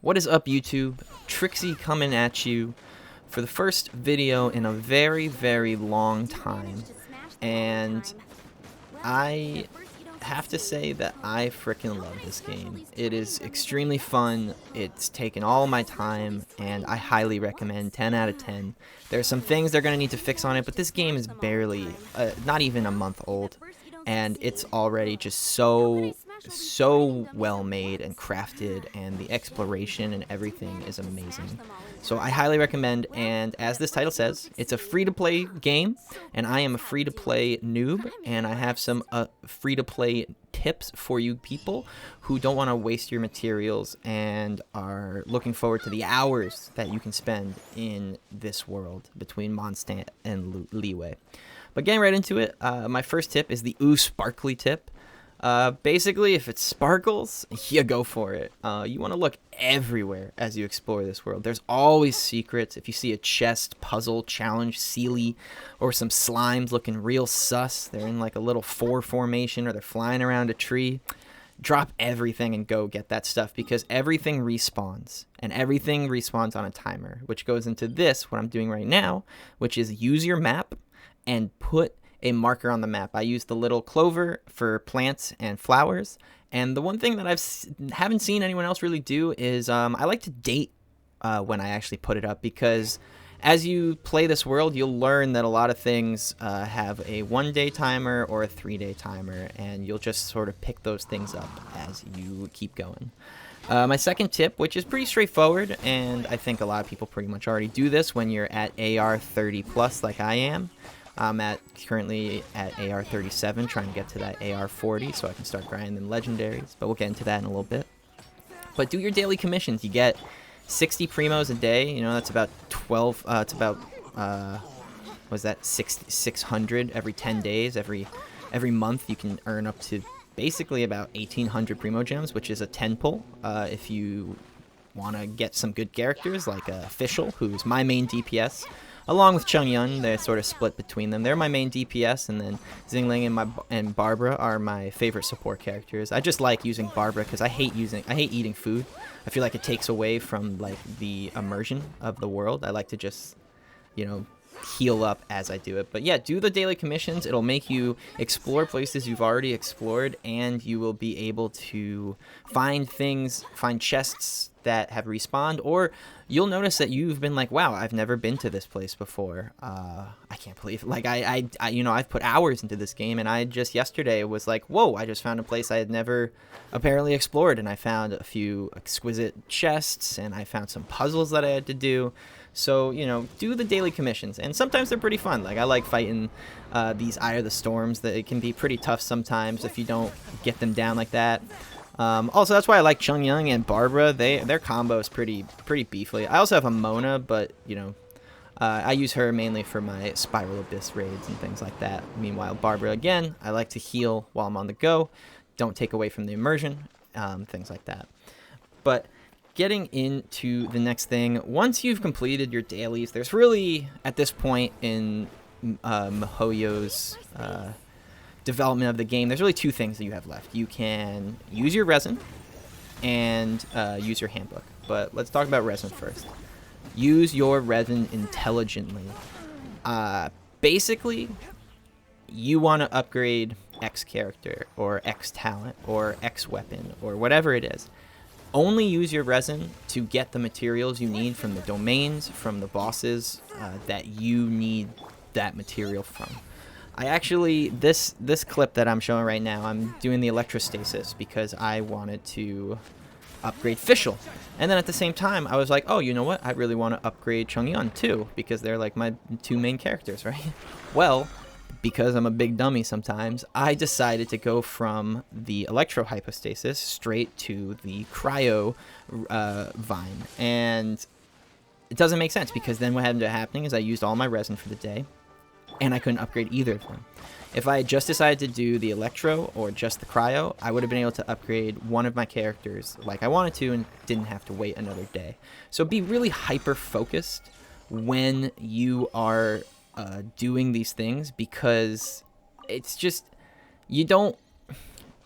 What is up, YouTube? Trixie coming at you for the first video in a very, very long time. And I have to say that I freaking love this game. It is extremely fun. It's taken all my time, and I highly recommend 10 out of 10. There's some things they're going to need to fix on it, but this game is barely, not even a month old. And it's already just so well made and crafted, and the exploration and everything is amazing. So I highly recommend, and as this title says, it's a free-to-play game, and I am a free-to-play noob, and I have some free-to-play tips for you people who don't want to waste your materials and are looking forward to the hours that you can spend in this world between Mondstadt and Leeway. But getting right into it, my first tip is the Ooh Sparkly tip. Basically, if it sparkles, you go for it. You want to look everywhere as you explore this world. There's always secrets. If you see a chest, puzzle, challenge, Sealy, or some slimes looking real sus, they're in like a little 4 formation or they're flying around a tree, drop everything and go get that stuff, because everything respawns, and everything respawns on a timer, which goes into this, what I'm doing right now, which is use your map and put a marker on the map. I use the little clover for plants and flowers, and the one thing that haven't seen anyone else really do is I like to date when I actually put it up, because as you play this world, you'll learn that a lot of things have a 1-day timer or a 3-day timer, and you'll just sort of pick those things up as you keep going. My second tip, which is pretty straightforward, and I think a lot of people pretty much already do this when you're at AR30 plus like I am. I'm currently at AR37, trying to get to that AR40 so I can start grinding legendaries, but we'll get into that in a little bit. But do your daily commissions. You get 60 primos a day. You know, that's about 12. It's about was that 600 every 10 days. Every month you can earn up to basically about 1,800 primo gems, which is a 10 pull. If you want to get some good characters like Official, who's my main DPS. Along with Chung-Yun, they're sort of split between them. They're my main DPS, and then Xingling and Barbara are my favorite support characters. I just like using Barbara because I hate eating food. I feel like it takes away from like the immersion of the world. I like to just, you know, heal up as I do it. But yeah, do the daily commissions. It'll make you explore places you've already explored, and you will be able to find chests that have respawned, or you'll notice that you've been like, wow, I've never been to this place before. I can't believe it. Like I you know, I've put hours into this game, and I just yesterday was like, whoa, I just found a place I had never apparently explored, and I found a few exquisite chests, and I found some puzzles that I had to do. So, you know, do the daily commissions, and sometimes they're pretty fun. Like, I like fighting these Eye of the Storms. That it can be pretty tough sometimes if you don't get them down like that. Also, that's why I like Chung-Yun and Barbara. Their combo is pretty beefy. I also have a Mona, but, you know, I use her mainly for my Spiral Abyss raids and things like that. Meanwhile, Barbara, again, I like to heal while I'm on the go. Don't take away from the immersion, things like that. But getting into the next thing, once you've completed your dailies, there's really, at this point in miHoYo's development of the game, there's really 2 things that you have left. You can use your Resin and use your Handbook. But let's talk about Resin first. Use your Resin intelligently. Basically, you want to upgrade X character or X talent or X weapon or whatever it is. Only use your Resin to get the materials you need from the domains, from the bosses that you need that material from. I actually, this clip that I'm showing right now, I'm doing the electrostasis because I wanted to upgrade Official. And then at the same time, I was like, oh, you know what? I really want to upgrade Chung-Yun too, because they're like my 2 main characters, right? Well, because I'm a big dummy sometimes, I decided to go from the electrohypostasis straight to the cryo vine. And it doesn't make sense, because then what ended up happening is I used all my Resin for the day, and I couldn't upgrade either of them. If I had just decided to do the electro or just the cryo, I would have been able to upgrade one of my characters like I wanted to and didn't have to wait another day. So be really hyper focused when you are doing these things, because it's just, you don't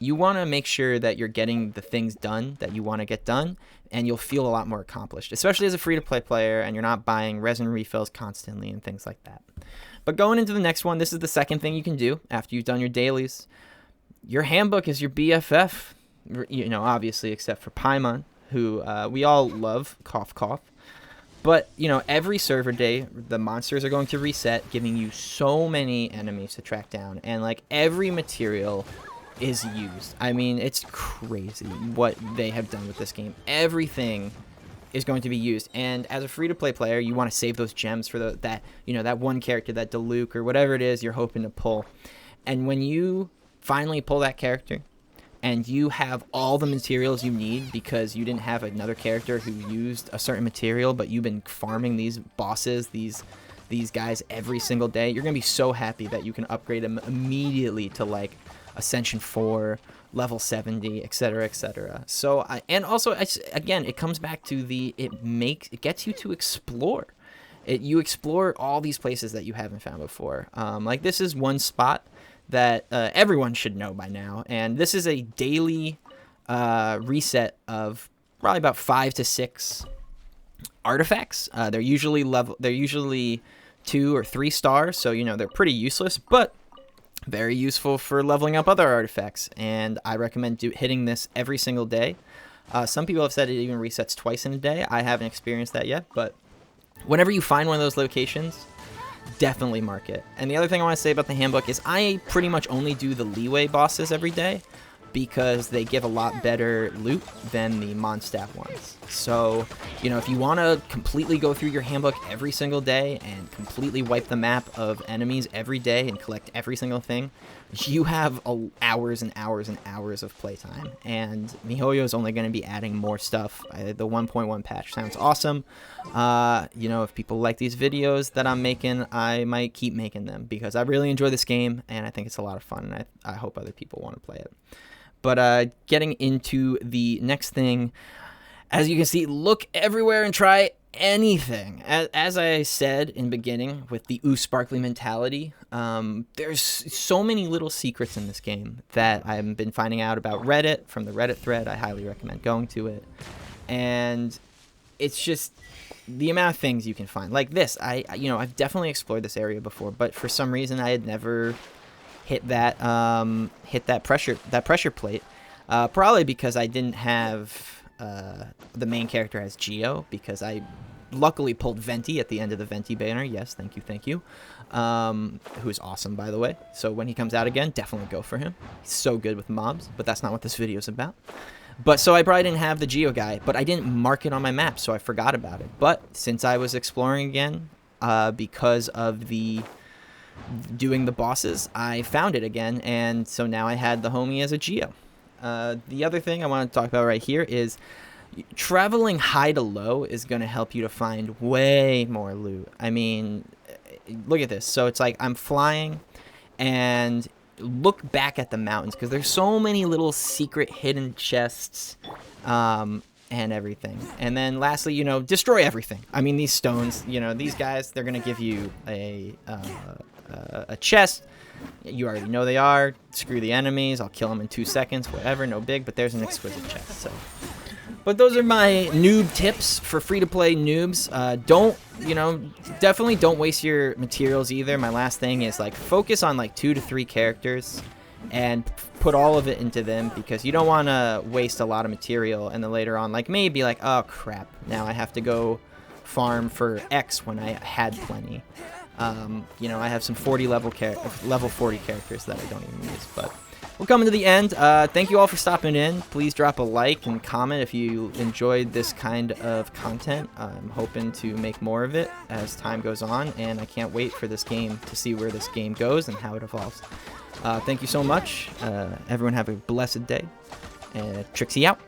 you want to make sure that you're getting the things done that you want to get done, and you'll feel a lot more accomplished, especially as a free-to-play player and you're not buying resin refills constantly and things like that. But going into the next one, this is the second thing you can do after you've done your dailies. Your handbook is your BFF, you know, obviously, except for Paimon, who we all love, cough, cough. But, you know, every server day, the monsters are going to reset, giving you so many enemies to track down. And, like, every material is used. I mean, it's crazy what they have done with this game. Everything is going to be used. And as a free-to-play player, you want to save those gems for that one character, that Diluc, or whatever it is you're hoping to pull. And when you finally pull that character, and you have all the materials you need because you didn't have another character who used a certain material, but you've been farming these bosses, these guys every single day, you're going to be so happy that you can upgrade them immediately to, like, Ascension 4, level 70, etc., etc. So, and also, again, it comes back to it gets you to explore. You explore all these places that you haven't found before. Like, this is one spot that everyone should know by now, and this is a daily reset of probably about 5 to 6 artifacts. They're usually 2 or 3 stars, so you know they're pretty useless, but very useful for leveling up other artifacts. And I recommend hitting this every single day. Some people have said it even resets twice in a day. I haven't experienced that yet, but whenever you find one of those locations, definitely mark it. And the other thing I want to say about the handbook is I pretty much only do the leeway bosses every day because they give a lot better loot than the Mondstadt ones. So, you know, if you want to completely go through your handbook every single day and completely wipe the map of enemies every day and collect every single thing, you have hours and hours and hours of playtime. And MiHoYo is only going to be adding more stuff. The 1.1 patch sounds awesome. You know, if people like these videos that I'm making, I might keep making them because I really enjoy this game and I think it's a lot of fun, and I hope other people want to play it. But getting into the next thing, as you can see, look everywhere and try anything. As I said in the beginning with the ooh sparkly mentality, there's so many little secrets in this game that I've been finding out about Reddit, from the Reddit thread. I highly recommend going to it. And it's just the amount of things you can find. Like this, I've definitely explored this area before, but for some reason I had never hit that pressure plate, probably because I didn't have the main character as Geo, because I luckily pulled Venti at the end of the Venti banner. Yes, thank you, who is awesome, by the way. So when he comes out again, definitely go for him. He's so good with mobs, but that's not what this video is about. But so I probably didn't have the Geo guy, but I didn't mark it on my map, so I forgot about it. But since I was exploring again, because of doing the bosses, I found it again, and so now I had the homie as a Geo. The other thing I want to talk about right here is traveling high to low is going to help you to find way more loot. I mean, look at this. So it's like I'm flying, and look back at the mountains, because there's so many little secret hidden chests and everything. And then lastly, you know, destroy everything. I mean, these stones, you know, these guys, they're going to give you a chest. You already know they are. Screw the enemies. I'll kill them in 2 seconds. Whatever, no big. But there's an exquisite chest. So, but those are my noob tips for free-to-play noobs. Definitely don't waste your materials either. My last thing is, like, focus on like 2 to 3 characters and put all of it into them, because you don't want to waste a lot of material and then later on, like, maybe like, oh crap, now I have to go farm for X when I had plenty. You know, I have some level 40 characters that I don't even use. But we're coming to the end. Thank you all for stopping in. Please drop a like and comment if you enjoyed this kind of content. I'm hoping to make more of it as time goes on, and I can't wait for this game to see where this game goes and how it evolves. Thank you so much. Everyone have a blessed day. Trixie out.